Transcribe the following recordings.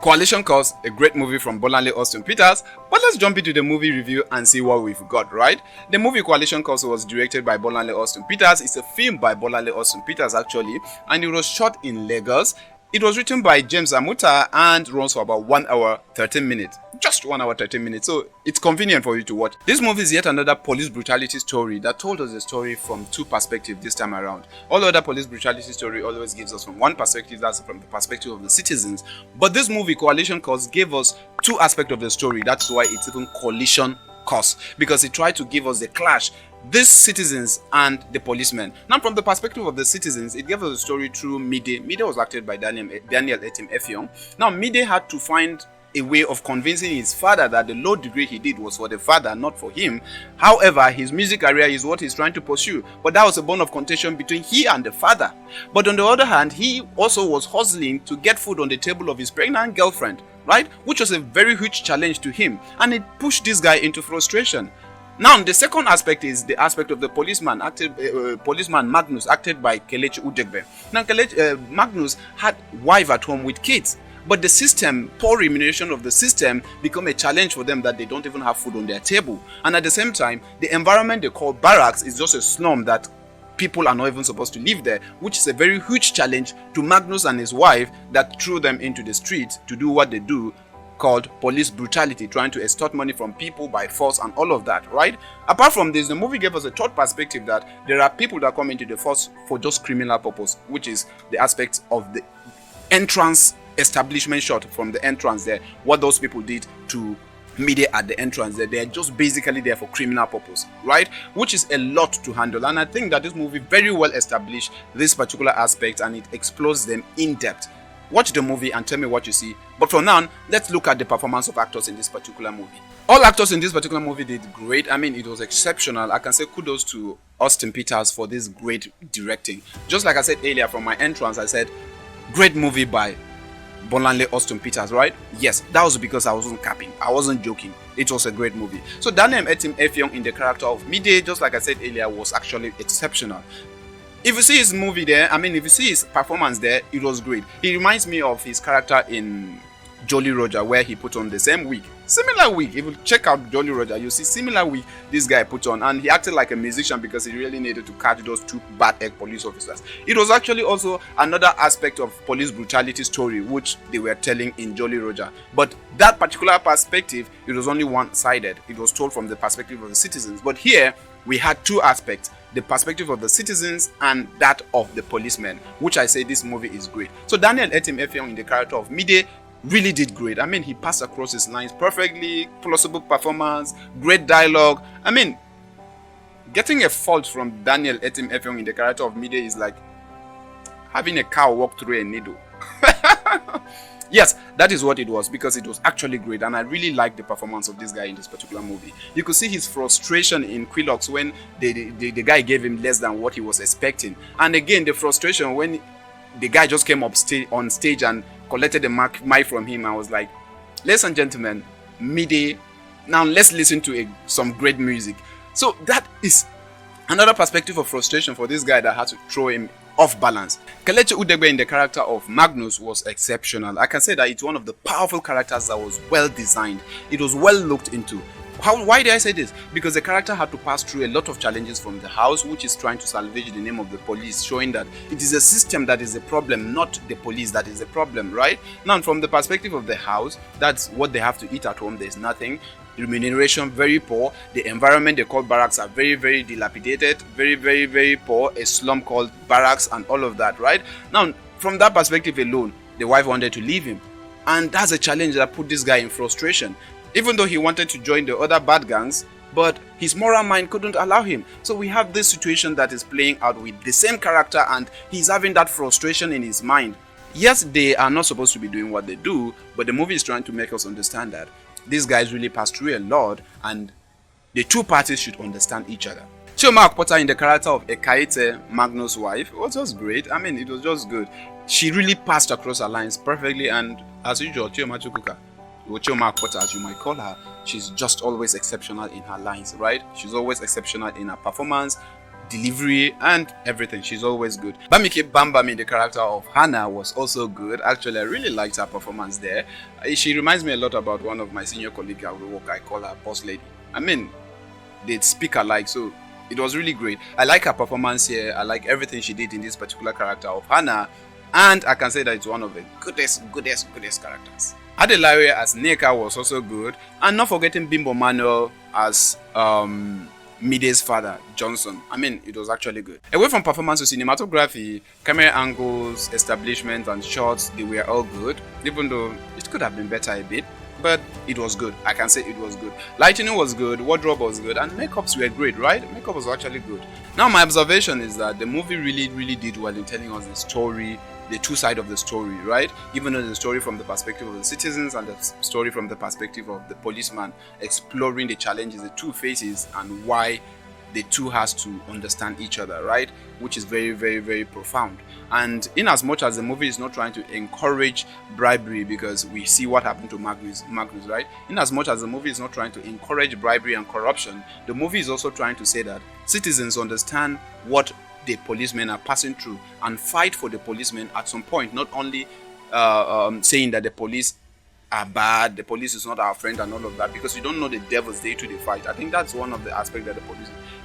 Coalition Curse, a great movie from Bolanle Austin Peters, but let's jump into the movie review and see what we've got, right? The movie Coalition Curse was directed by Bolanle Austin Peters. It's a film by Bolanle Austin Peters actually, and it was shot in Lagos. It was written by James Amuta and runs for about 1 hour 13 minutes. Just 1 hour 13 minutes, so it's convenient for you to watch. This movie is yet another police brutality story that told us a story from two perspectives this time around. All other police brutality story always gives us from one perspective, that's from the perspective of the citizens. But this movie, Coalition Curse, gave us two aspects of the story. That's why it's even Coalition Curse, because it tried to give us the clash, these citizens and the policemen. Now, from the perspective of the citizens, it gave us a story through Mide. Mide was acted by Daniel Etim Effiong. Now, Mide had to find a way of convincing his father that the law degree he did was for the father, not for him. However, his music career is what he's trying to pursue. But that was a bone of contention between he and the father. But on the other hand, he also was hustling to get food on the table of his pregnant girlfriend, right? Which was a very huge challenge to him. And it pushed this guy into frustration. Now, the second aspect is the aspect of the policeman, policeman Magnus, acted by Kelechi Udegbe. Now, Magnus had wife at home with kids, but the system, poor remuneration of the system, become a challenge for them that they don't even have food on their table. And at the same time, the environment they call barracks is just a slum that people are not even supposed to live there, which is a very huge challenge to Magnus and his wife that threw them into the streets to do what they do, called police brutality, trying to extort money from people by force and all of that, right? Apart from this, the movie gave us a third perspective that there are people that come into the force for just criminal purpose, which is the aspect of the entrance establishment shot from the entrance there, what those people did to Mide at the entrance there. They're just basically there for criminal purpose, right? Which is a lot to handle, and I think that this movie very well established this particular aspect and it explores them in depth. Watch the movie and tell me what you see. But for now, let's look at the performance of actors in this particular movie. All actors in this particular movie did great. I mean, it was exceptional. I can say kudos to Austin Peters for this great directing. Just like I said earlier from my entrance, I said, great movie by Bolanle Austin Peters, right? Yes, that was because I wasn't capping. I wasn't joking. It was a great movie. So Daniel Etim Effiong in the character of Mide, just like I said earlier, was actually exceptional. If you see his movie there, I mean, if you see his performance there, it was great. He reminds me of his character in Jolly Roger, where he put on the same wig. Similar wig. If you check out Jolly Roger, you see similar wig this guy put on. And he acted like a musician because he really needed to catch those two bad egg police officers. It was actually also another aspect of police brutality story, which they were telling in Jolly Roger. But that particular perspective, it was only one-sided. It was told from the perspective of the citizens. But here, we had two aspects. The perspective of the citizens and that of the policemen, which I say this movie is great. So Daniel Etim Effiong in the character of Mide really did great. I mean, he passed across his lines perfectly, plausible performance, great dialogue. I mean, getting a fault from Daniel Etim Effiong in the character of Mide is like having a cow walk through a needle. Yes, that is what it was, because it was actually great, and I really liked the performance of this guy in this particular movie. You could see his frustration in Quilox when the guy gave him less than what he was expecting, and again the frustration when the guy just came up on stage and collected the mic from him. I was like, ladies and gentlemen, Mide, now let's listen to some great music. So that is another perspective of frustration for this guy that had to throw him off balance. Kelechi Udegbe in the character of Magnus was exceptional. I can say that it's one of the powerful characters that was well designed. It was well looked into. Why did I say this? Because the character had to pass through a lot of challenges from the house, which is trying to salvage the name of the police, showing that it is a system that is a problem, not the police that is a problem, right? Now, from the perspective of the house, that's what they have to eat at home. There's nothing. Remuneration very poor. The environment they call barracks are very, very dilapidated, very, very, very poor. A slum called barracks and all of that, right? Now, from that perspective alone, the wife wanted to leave him, and that's a challenge that put this guy in frustration. Even though he wanted to join the other bad gangs, but his moral mind couldn't allow him. So we have this situation that is playing out with the same character, and he's having that frustration in his mind. Yes, they are not supposed to be doing what they do, but the movie is trying to make us understand that these guys really passed through a lot, and the two parties should understand each other. Chioma Akpota in the character of Ekaete, Magnus' wife, was just great. I mean, it was just good. She really passed across her lines perfectly, and as usual, Chioma Chukwuka, or Chioma Akpota as you might call her, she's just always exceptional in her lines, right? She's always exceptional in her performance. delivery and everything. She's always good. Bamike Bambami, the character of Hannah, was also good. Actually, I really liked her performance there. She reminds me a lot about one of my senior colleagues at work. I call her Boss Lady. I mean, they speak alike, so it was really great. I like her performance here. I like everything she did in this particular character of Hannah, and I can say that it's one of the goodest characters. Adelare as Nneka was also good, and not forgetting Bimbo Manuel as Mide's father, Johnson. I mean, it was actually good. Away from performance to cinematography, camera angles, establishment, and shots, they were all good, even though it could have been better a bit, but it was good. I can say it was good. Lighting was good, wardrobe was good, and makeups were great, right? Makeup was actually good. Now, my observation is that the movie really did well in telling us the story, the two sides of the story, right? Even though the story from the perspective of the citizens and the story from the perspective of the policeman, exploring the challenges, the two faces, and why the two has to understand each other, right? Which is very profound. And in as much as the movie is not trying to encourage bribery, because we see what happened to Magnus, right? In as much as the movie is not trying to encourage bribery and corruption, the movie is also trying to say that citizens understand what the policemen are passing through and fight for the policemen at some point, not only saying that the police are bad, the police is not our friend and all of that, because you don't know the devil's day to the fight. I think that's one of the aspects that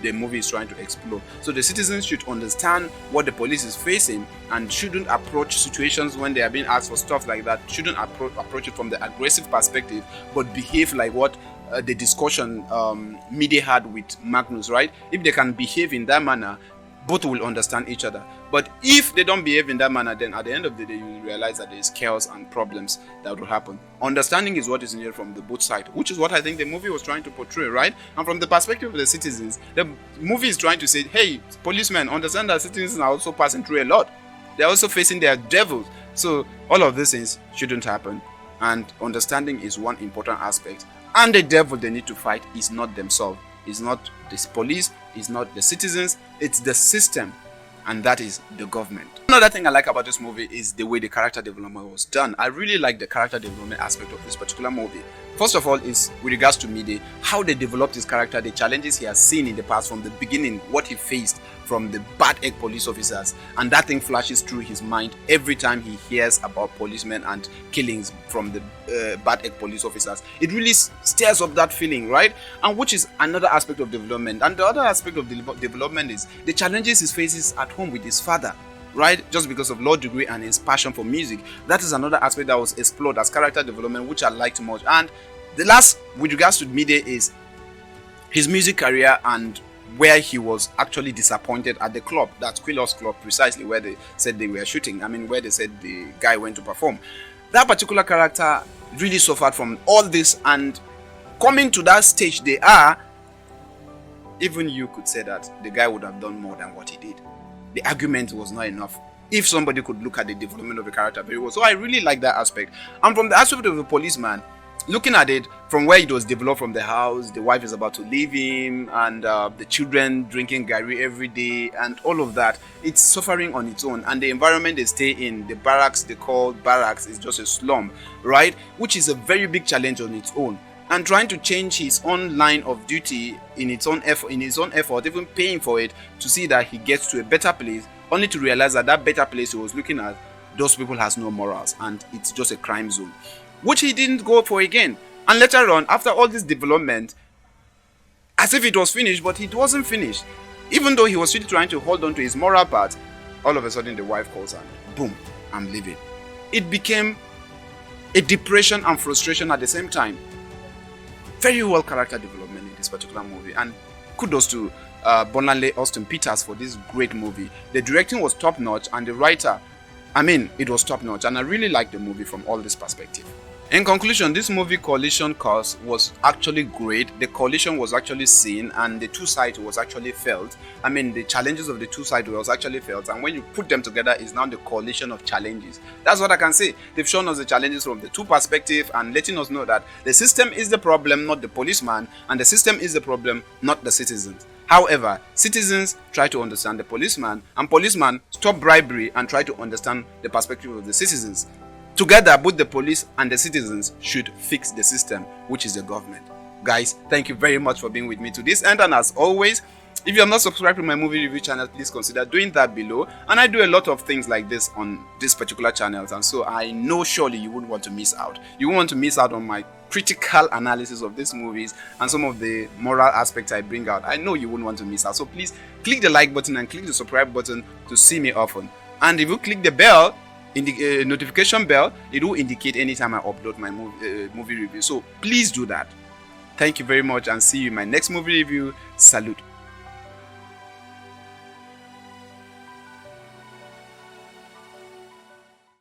the movie is trying to explore. So the citizens should understand what the police is facing and shouldn't approach situations when they are being asked for stuff like that, shouldn't approach it from the aggressive perspective, but behave like what the discussion Mide had with Magnus, right? If they can behave in that manner, both will understand each other. But if they don't behave in that manner, then at the end of the day, you will realize that there is chaos and problems that will happen. Understanding is what is needed from the both sides, which is what I think the movie was trying to portray, right? And from the perspective of the citizens, the movie is trying to say, hey, policemen, understand that citizens are also passing through a lot. They're also facing their devils. So all of these things shouldn't happen. And understanding is one important aspect. And the devil they need to fight is not themselves. It's not the police, it's not the citizens, it's the system, and that is the government. Another thing I like about this movie is the way the character development was done. I really like the character development aspect of this particular movie. First of all is with regards to Mide, how they developed his character, the challenges he has seen in the past from the beginning, what he faced from the bad egg police officers, and that thing flashes through his mind every time he hears about policemen and killings from the bad egg police officers. It really stirs up that feeling, right? And which is another aspect of development. And the other aspect of development is the challenges he faces at home with his father, right? Just because of law degree and his passion for music. That is another aspect that was explored as character development, which I liked much. And the last, with regards to Mide, is his music career and where he was actually disappointed at the club, that's Quilos Club, precisely where they said they were shooting. I mean, where they said the guy went to perform. That particular character really suffered from all this, and coming to that stage they are, even you could say that the guy would have done more than what he did. The argument was not enough if somebody could look at the development of the character very well. So I really like that aspect. And from the aspect of the policeman, looking at it from where it was developed from the house, the wife is about to leave him, and the children drinking Gary every day, and all of that, it's suffering on its own. And the environment they stay in, the barracks they call barracks, is just a slum, right? Which is a very big challenge on its own. And trying to change his own line of duty in his own effort, even paying for it to see that he gets to a better place, only to realize that that better place he was looking at, those people has no morals and it's just a crime zone, which he didn't go for again. And later on, after all this development, as if it was finished, but it wasn't finished. Even though he was still trying to hold on to his moral part, all of a sudden the wife calls and boom, I'm leaving. It became a depression and frustration at the same time. Very well character development in this particular movie, and kudos to Bolanle Austin Peters for this great movie. The directing was top notch, and the writer, I mean, it was top notch, and I really liked the movie from all this perspective. In conclusion, this movie Coalition Cause was actually great. The coalition was actually seen, and the two sides was actually felt. I mean, the challenges of the two sides was actually felt, and when you put them together, it's now the coalition of challenges. That's what I can say. They've shown us the challenges from the two perspectives and letting us know that the system is the problem, not the policeman, and the system is the problem, not the citizens. However, citizens try to understand the policeman, and policemen stop bribery and try to understand the perspective of the citizens. Together, both the police and the citizens should fix the system, which is the government. Guys, thank you very much for being with me to this end, and as always, If you have not subscribed to my movie review channel, please consider doing that below. And I do a lot of things like this on this particular channels, and so I know surely you wouldn't want to miss out. You won't want to miss out on my critical analysis of these movies and some of the moral aspects I bring out. I know you wouldn't want to miss out. So please click the like button and click the subscribe button to see me often. And if you click the bell, in the notification bell, it will indicate anytime I upload my movie review. So please do that. Thank you very much, and see you in my next movie review. Salute.